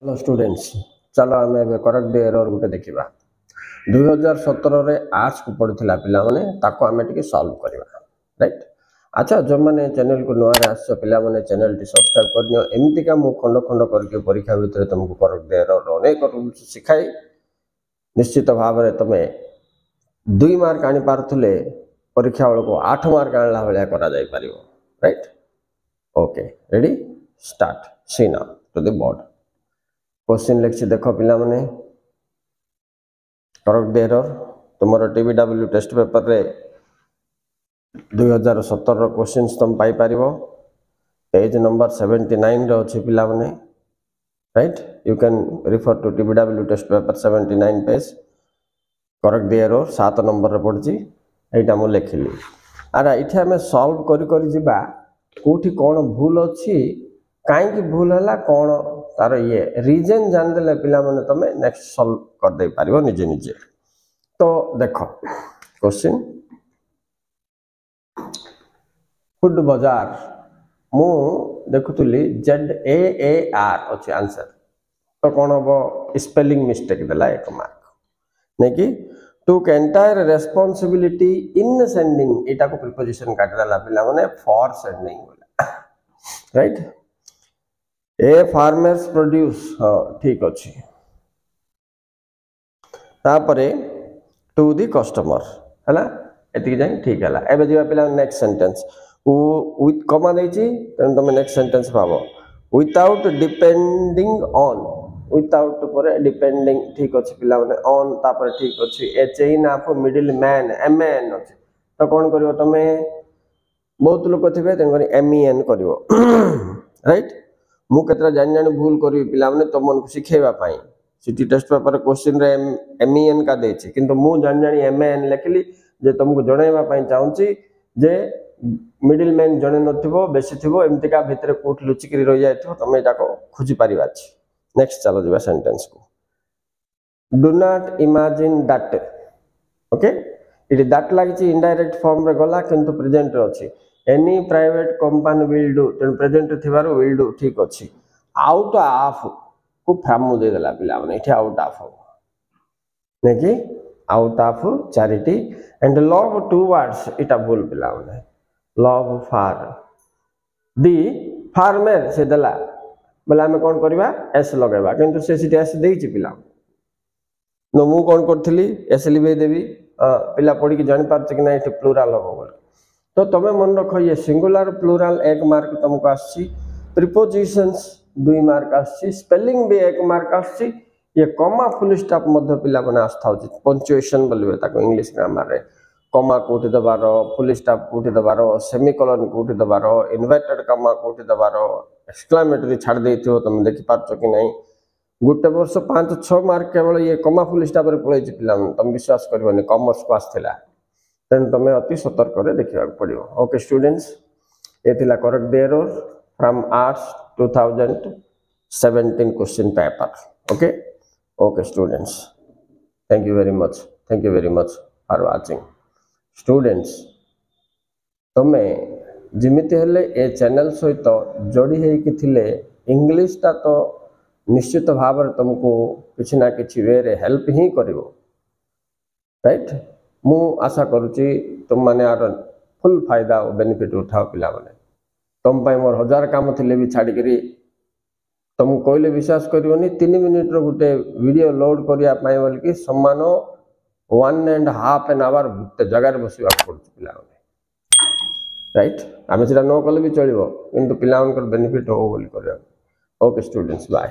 Hello students, चलो आम A correct the error गोटे देखा 2017 रे आर्ट्स को पढ़ुला पिला माने ताको आमे टिके सॉल्व करबा राइट। अच्छा, जो मैंने चैनल को नुआ आस पिला माने चैनल टी सब्सक्राइब करनियो। एमती का मु खंड खंड करके परीक्षा भितर तुमको करेक्ट द एरर अनेक रूल्स सिखाई निश्चित भाव में तुम 2 मार्क आनी पारथुले परीक्षा बेल को 8 मार्क आनला भलिया करा जाई परियो right. Okay, ready, start. See now to the board. Question लिखी देख पिला माने करेक्ट द एरर। तुम टीबीडब्ल्यू टेस्ट पेपर रे 2017 रो क्वेश्चंस तुम पाई पारिबो। पेज नंबर 79 रे अछि पिला माने right. You can refer to TBW test paper 79 page. Correct the error 7 number रे पड़ची, एटा मु लिखिली। आरा इथे हमें सॉल्व करी करी जिबा कोठी कोन भूल अछि, काई की भूल हला, कोन तार ये रीजन जान देले पिला माने तमे नेक्स्ट सॉल्व कर दे पारिबो निजे निजे। तो देखो क्वेश्चन, फूड बाजार मु देखुतली ZAAR अछि आंसर। तो कोन हो स्पेलिंग मिस्टेक देला 1 मार्क नै कि टुक एंटायर रेस्पोंसिबिलिटी इन सेंडिंग, एटा को प्रीपोजिशन काट देला पिला माने फॉर सेंडिंग बोला राइट। ए फार्मर्स प्रोड्यूस, हाँ ठीक अच्छी। तापरे टू दी कस्टमर है एति जाए ठीक है। एबे जीवा पिला नेक्स्ट सेंटेंस विथ कमा देछि, तेन तुम नेक्स्ट सेंटेंस भाबो विदाउट डिपेंडिंग ऑन। विदाउट पर डिपेंडिंग ठीक अच्छे पिला माने ऑन, तापर ठीक अच्छे। A chain of middle man MAN अच्छे। तो कौन करिवो तमे, बहुत लोग थे तेन MEN करिवो राइट। मु केतरा जान जान भूल करी पिला माने तुमन को सिखेबा पाई। सिटी टेस्ट पेपर क्वेश्चन रे MEN का देछि, किंतु मु जान जानी MAN लिखली जे तुमको जणैबा पाई चाहूची जे मिडिल मैन जणे नथिबो, बेसी थिबो, एमती का भितर कोठ लुचि करी रह जायथो, तमे जाको खोजी परिबा छी। नेक्स्ट चलो जिबा सेंटेंस को। Do not imagine that, okay it that लागिछि इनडायरेक्ट फॉर्म रे गला, किंतु प्रेजेंट रे अछि। Any private company will do, then present थिबारो विल डू ठीक अछि। आउट ऑफ को फ्रॉम दे देला पिला माने इथे आउट ऑफ हो नै कि out of charity and love towards, इटा भूल पिला माने लव फॉर दी फार्मर से देला बोला हमें कोन करबा एस लगाइबा, किंतु से सिटी एस देछि पिला नो। मु कोन करथली एस लिबे देबी, पिला पढ़ी कि जानि पारछ कि नै इथे प्लुरल हो बोल। तो तमे मन रखो ये सिंगुलर प्लुरल 1 मार्क तुमको आछि, प्रीपोजिशंस 2 मार्क आछि, स्पेलिंग भी 1 मार्क आछि। ये कॉमा फुल स्टॉप मध्य पिला बना आस्था होछि, पंक्चुएशन बोलबे ताको इंग्लिश ग्रामर रे। कॉमा कोठी दबारो, फुल स्टॉप कोठी दबारो, सेमीकोलन कोठी दबारो, इन्वर्टेड कॉमा कोठी दबारो, एक्सक्लेमेटरी छाड़ देथियो तुम देखि पारछ कि नै। गुटे वर्ष 5-6 मार्क केवल ये कॉमा फुल स्टॉप रे पळै छि पिला, तुम विश्वास करबोनी कॉमर्स को आस्थिला, तेन तुम अति सतर्क रे देखिबा पड़ियो। ओके स्टूडेंट्स, ये थिला correct the error from arts 2017 question paper. Okay okay students, thank you very much for watching. Students तुम्हें जिमिति हेले ए चैनल सहित जोड़ी हेकि थिले इंग्लिश ता तो निश्चित भाव में तुमको किसी ना किसी वे रे हेल्प ही करिवो राइट। मु आशा करुची तुम माने आर फुल फायदा और बेनिफिट उठाओ पिला माने। तुम पाई मोर 1000 काम थिले भी छाड़ी करी तुम कहले विश्वास करिवनी 3 मिनिट रो गुटे वीडियो लोड करिया पाई बोल कि सम्मान 1.5 आवर जगह रे बसिबा पड़छ पिला माने राइट। आमे सेटा न कले भी चलिबो, किंतु पिला मानकर बेनिफिट हो बोली करिया। Okay students, bye.